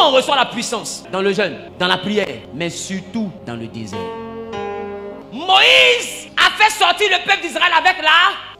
on reçoit la puissance? Dans le jeûne, dans la prière, mais surtout dans le désert. Moïse a fait sortir le peuple d'Israël avec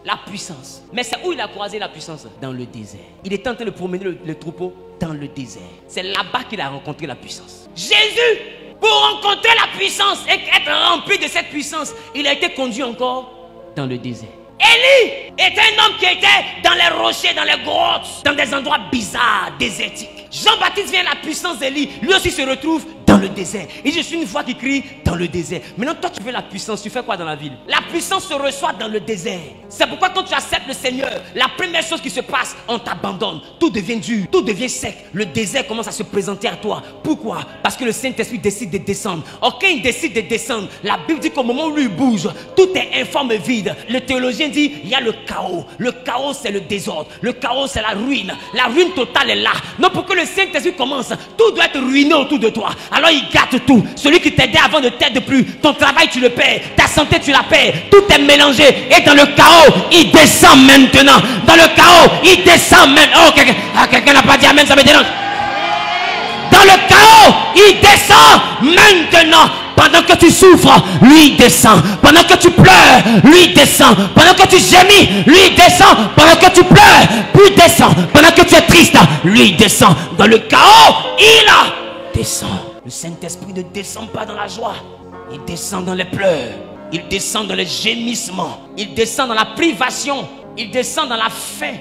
la puissance. Mais c'est où il a croisé la puissance? Dans le désert. Il était en train de promener le troupeau dans le désert. C'est là-bas qu'il a rencontré la puissance. Jésus, pour rencontrer la puissance et être rempli de cette puissance, il a été conduit encore dans le désert. Élie était un homme qui était dans les rochers, dans les grottes, dans des endroits bizarres, désertiques. Jean-Baptiste vient à la puissance d'Élie. Lui aussi se retrouve dans le désert. Et je suis une voix qui crie dans le désert. Maintenant, toi, tu veux la puissance. Tu fais quoi dans la ville? La puissance se reçoit dans le désert. C'est pourquoi quand tu acceptes le Seigneur, la première chose qui se passe, on t'abandonne. Tout devient dur, tout devient sec. Le désert commence à se présenter à toi. Pourquoi? Parce que le Saint-Esprit décide de descendre. Or, quand il décide de descendre, la Bible dit qu'au moment où lui bouge, tout est informe et vide. Le théologien dit, il y a le chaos. Le chaos, c'est le désordre. Le chaos, c'est la ruine. La ruine totale est là. Non, pour que le Saint-Esprit commence, tout doit être ruiné autour de toi. Alors il gâte tout. Celui qui t'aidait avant ne t'aide plus. Ton travail, tu le perds. Ta santé, tu la perds. Tout est mélangé. Et dans le chaos, il descend maintenant. Dans le chaos, il descend maintenant. Oh, quelqu'un n'a pas dit amen, ça me dérange. Dans le chaos, il descend maintenant. Pendant que tu souffres, lui descend. Pendant que tu pleures, lui descend. Pendant que tu gémis, lui descend. Pendant que tu pleures, lui descend. Pendant que tu es triste, lui descend. Dans le chaos, il descend. Le Saint-Esprit ne descend pas dans la joie. Il descend dans les pleurs. Il descend dans les gémissements. Il descend dans la privation. Il descend dans la faim.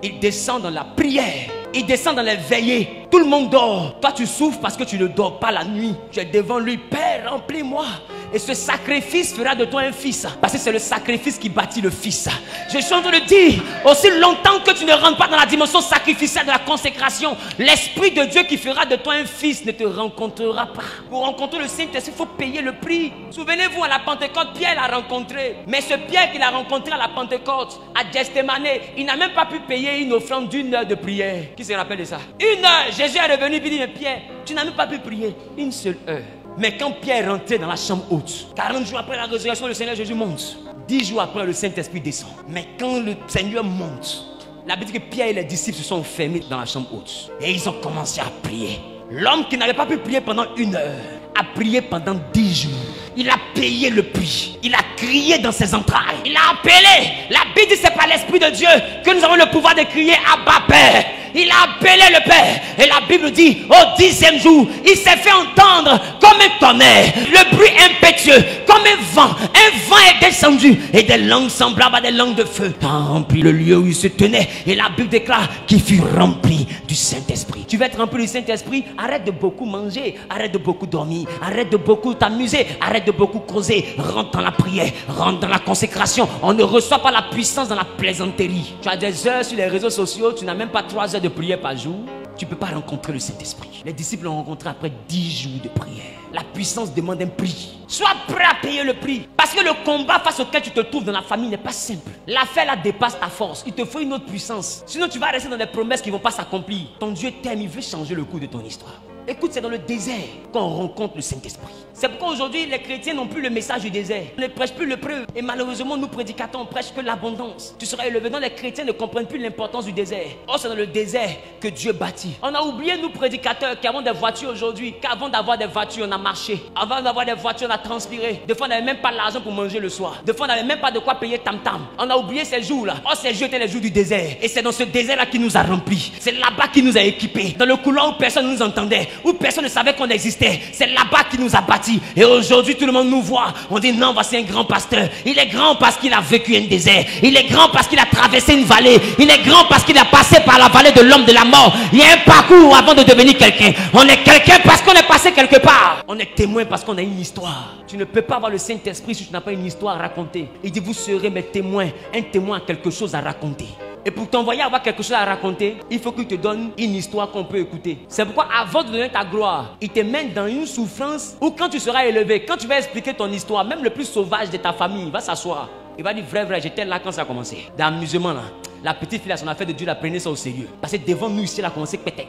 Il descend dans la prière. Il descend dans les veillées. Tout le monde dort. Toi, tu souffres parce que tu ne dors pas la nuit. Tu es devant lui. Père, remplis-moi. Et ce sacrifice fera de toi un fils. Parce que c'est le sacrifice qui bâtit le fils. Je suis en train de dire, aussi longtemps que tu ne rentres pas dans la dimension sacrificielle de la consécration, l'Esprit de Dieu qui fera de toi un fils ne te rencontrera pas. Pour rencontrer le Saint-Esprit, il faut payer le prix. Souvenez-vous, à la Pentecôte, Pierre l'a rencontré. Mais ce Pierre qu'il a rencontré à la Pentecôte, à Gethsémane, il n'a même pas pu payer une offrande d'1 heure de prière. Qui se rappelle de ça? 1 heure. Jésus est revenu et dit, mais Pierre, tu n'as même pas pu prier une seule heure. Mais quand Pierre est rentré dans la chambre haute, 40 jours après la résurrection, le Seigneur Jésus monte. 10 jours après, le Saint-Esprit descend. Mais quand le Seigneur monte, la Bible dit que Pierre et les disciples se sont enfermés dans la chambre haute. Et ils ont commencé à prier. L'homme qui n'avait pas pu prier pendant 1 heure a prié pendant 10 jours. Il a payé le prix. Il a crié dans ses entrailles. Il a appelé. La Bible dit que c'est par l'Esprit de Dieu que nous avons le pouvoir de crier Abba Père. Il a appelé le Père. Et la Bible dit, au 10e jour, il s'est fait entendre comme un tonnerre, le bruit impétueux, comme un vent. Un vent est descendu et des langues semblables à des langues de feu a rempli le lieu où il se tenait. Et la Bible déclare qu'il fut rempli du Saint-Esprit. Tu veux être rempli du Saint-Esprit? Arrête de beaucoup manger, arrête de beaucoup dormir, arrête de beaucoup t'amuser, arrête de beaucoup causer. Rentre dans la prière, rentre dans la consécration. On ne reçoit pas la puissance dans la plaisanterie. Tu as des heures sur les réseaux sociaux, tu n'as même pas 3 heures de prière par jour. Tu ne peux pas rencontrer le Saint-Esprit. Les disciples l'ont rencontré après 10 jours de prière. La puissance demande un prix. Sois prêt à payer le prix. Parce que le combat face auquel tu te trouves dans la famille n'est pas simple. L'affaire là dépasse ta force. Il te faut une autre puissance. Sinon tu vas rester dans des promesses qui ne vont pas s'accomplir. Ton Dieu t'aime, il veut changer le cours de ton histoire. Écoute, c'est dans le désert qu'on rencontre le Saint-Esprit. C'est pourquoi aujourd'hui les chrétiens n'ont plus le message du désert. On ne prêche plus le preux. Et malheureusement, nous prédicateurs, on prêche que l'abondance. Tu seras élevé. Non, les chrétiens ne comprennent plus l'importance du désert. Or, c'est dans le désert que Dieu bâtit. On a oublié, nous prédicateurs, qui avons des voitures aujourd'hui, qu'avant d'avoir des voitures, on a marché. Avant d'avoir des voitures, on a transpiré. Des fois, on n'avait même pas l'argent pour manger le soir. Des fois, on n'avait même pas de quoi payer tam-tam. On a oublié ces jours-là. Or, ces jours étaient les jours du désert. Et c'est dans ce désert-là qui nous a remplis. C'est là-bas qui nous a équipés. Dans le couloir où personne ne nous entendait, où personne ne savait qu'on existait. C'est là-bas qui nous a bâtis. Et aujourd'hui, tout le monde nous voit. On dit non, voici un grand pasteur. Il est grand parce qu'il a vécu un désert. Il est grand parce qu'il a traversé une vallée. Il est grand parce qu'il a passé par la vallée de l'homme de la mort. Il y a un parcours avant de devenir quelqu'un. On est quelqu'un parce qu'on est passé quelque part. On est témoin parce qu'on a une histoire. Tu ne peux pas avoir le Saint-Esprit si tu n'as pas une histoire à raconter. Il dit, vous serez mes témoins. Un témoin a quelque chose à raconter. Et pour t'envoyer avoir quelque chose à raconter, il faut qu'il te donne une histoire qu'on peut écouter. C'est pourquoi avant de donner ta gloire, il te met dans une souffrance où quand tu seras élevé, quand tu vas expliquer ton histoire, même le plus sauvage de ta famille, il va s'asseoir. Il va dire, vrai, j'étais là quand ça a commencé. D'amusement là. La petite fille à son affaire de Dieu, la prenait ça au sérieux. Parce que devant nous ici, elle a commencé pétec.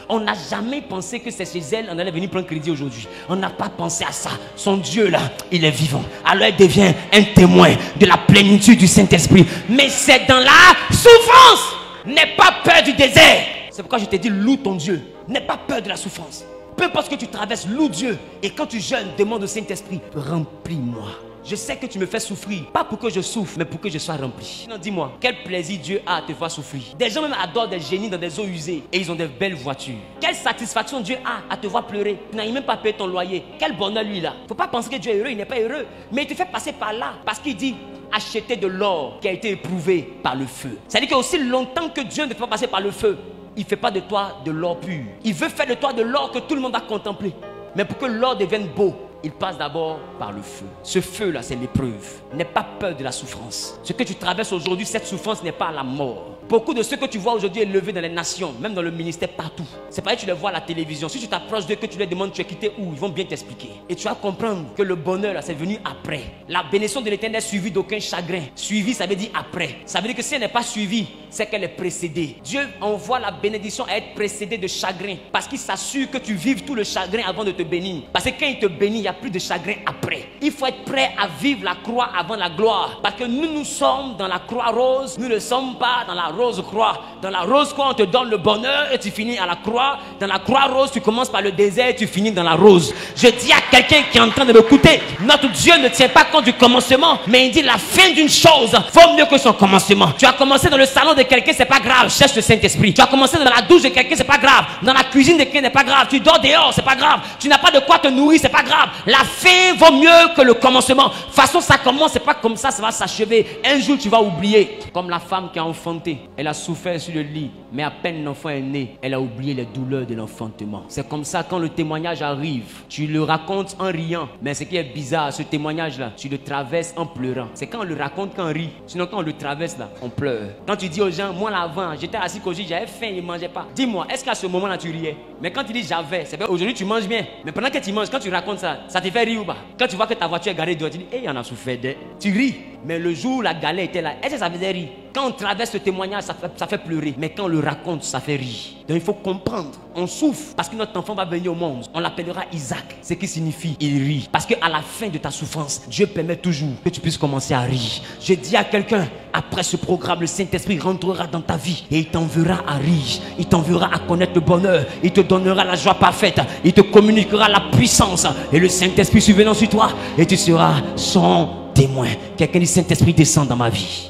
On n'a jamais pensé que c'est chez elle, on allait venir prendre crédit aujourd'hui. On n'a pas pensé à ça. Son Dieu là, il est vivant. Alors elle devient un témoin de la plénitude du Saint-Esprit. Mais c'est dans la souffrance. N'aie pas peur du désert. C'est pourquoi je t'ai dit, loue ton Dieu. N'aie pas peur de la souffrance. Peu importe ce que tu traverses, loue Dieu. Et quand tu jeûnes, demande au Saint-Esprit, remplis-moi. Je sais que tu me fais souffrir, pas pour que je souffre, mais pour que je sois rempli. Non, dis-moi, quel plaisir Dieu a à te voir souffrir. Des gens même adorent des génies dans des eaux usées et ils ont des belles voitures. Quelle satisfaction Dieu a à te voir pleurer. Tu n'as même pas payé ton loyer. Quel bonheur lui là. Faut pas penser que Dieu est heureux, il n'est pas heureux. Mais il te fait passer par là parce qu'il dit, achetez de l'or qui a été éprouvé par le feu. C'est-à-dire qu'aussi longtemps que Dieu ne te fait pas passer par le feu, il ne fait pas de toi de l'or pur. Il veut faire de toi de l'or que tout le monde a contemplé. Mais pour que l'or devienne beau, il passe d'abord par le feu. Ce feu-là, c'est l'épreuve. N'aie pas peur de la souffrance. Ce que tu traverses aujourd'hui, cette souffrance n'est pas la mort. Beaucoup de ceux que tu vois aujourd'hui élevés dans les nations, même dans le ministère, partout. C'est pareil, tu les vois à la télévision. Si tu t'approches d'eux, que tu leur demandes tu es quitté où, ils vont bien t'expliquer. Et tu vas comprendre que le bonheur, là, c'est venu après. La bénédiction de l'Éternel est suivie d'aucun chagrin. Suivi, ça veut dire après. Ça veut dire que si elle n'est pas suivie, c'est qu'elle est précédée. Dieu envoie la bénédiction à être précédée de chagrin. Parce qu'il s'assure que tu vives tout le chagrin avant de te bénir. Parce que quand il te bénit, il n'y a plus de chagrin après. Il faut être prêt à vivre la croix avant la gloire. Parce que nous sommes dans la croix rose. Nous ne sommes pas dans la rose croix. Dans la rose croix, on te donne le bonheur et tu finis à la croix. Dans la croix rose, tu commences par le désert et tu finis dans la rose. Je dis à quelqu'un qui est en train de m'écouter, notre Dieu ne tient pas compte du commencement, mais il dit la fin d'une chose vaut mieux que son commencement. Tu as commencé dans le salon de quelqu'un, c'est pas grave, cherche le Saint-Esprit. Tu as commencé dans la douche de quelqu'un, c'est pas grave. Dans la cuisine de quelqu'un, c'est pas grave. Tu dors dehors, c'est pas grave. Tu n'as pas de quoi te nourrir, c'est pas grave. La fin vaut mieux que le commencement. De toute façon, ça commence, c'est pas comme ça va s'achever. Un jour, tu vas oublier. Comme la femme qui a enfanté, elle a souffert sur le lit, mais à peine l'enfant est né, elle a oublié les douleurs de l'enfantement. C'est comme ça, quand le témoignage arrive, tu le racontes en riant. Mais ce qui est bizarre, ce témoignage-là, tu le traverses en pleurant. C'est quand on le raconte qu'on rit. Sinon, quand on le traverse là, on pleure. Quand tu dis aux gens, moi l'avant, j'étais assis qu'aujourd'hui, j'avais faim, je ne mangeais pas. Dis-moi, est-ce qu'à ce moment-là, tu riais? Mais quand tu dis j'avais, c'est vrai, aujourd'hui, tu manges bien. Mais pendant que tu manges, quand tu racontes ça, ça te fait rire ou pas? Quand tu vois que ta voiture est garée dehors, tu dis, il y en a souffert. Tu ris. Mais le jour où la galère était là, est-ce que ça faisait rire? Quand on traverse ce témoignage, ça fait pleurer. Mais quand on le raconte, ça fait rire. Donc il faut comprendre. On souffre parce que notre enfant va venir au monde. On l'appellera Isaac. Ce qui signifie il rit. Parce qu'à la fin de ta souffrance, Dieu permet toujours que tu puisses commencer à rire. Je dis à quelqu'un, après ce programme, le Saint-Esprit rentrera dans ta vie et il t'enverra à rire. Il t'enverra à connaître le bonheur. Il te donnera la joie parfaite. Il te communiquera la puissance. Et le Saint-Esprit survenant sur toi. Et tu seras son témoin. Quelqu'un dit Saint-Esprit descend dans ma vie.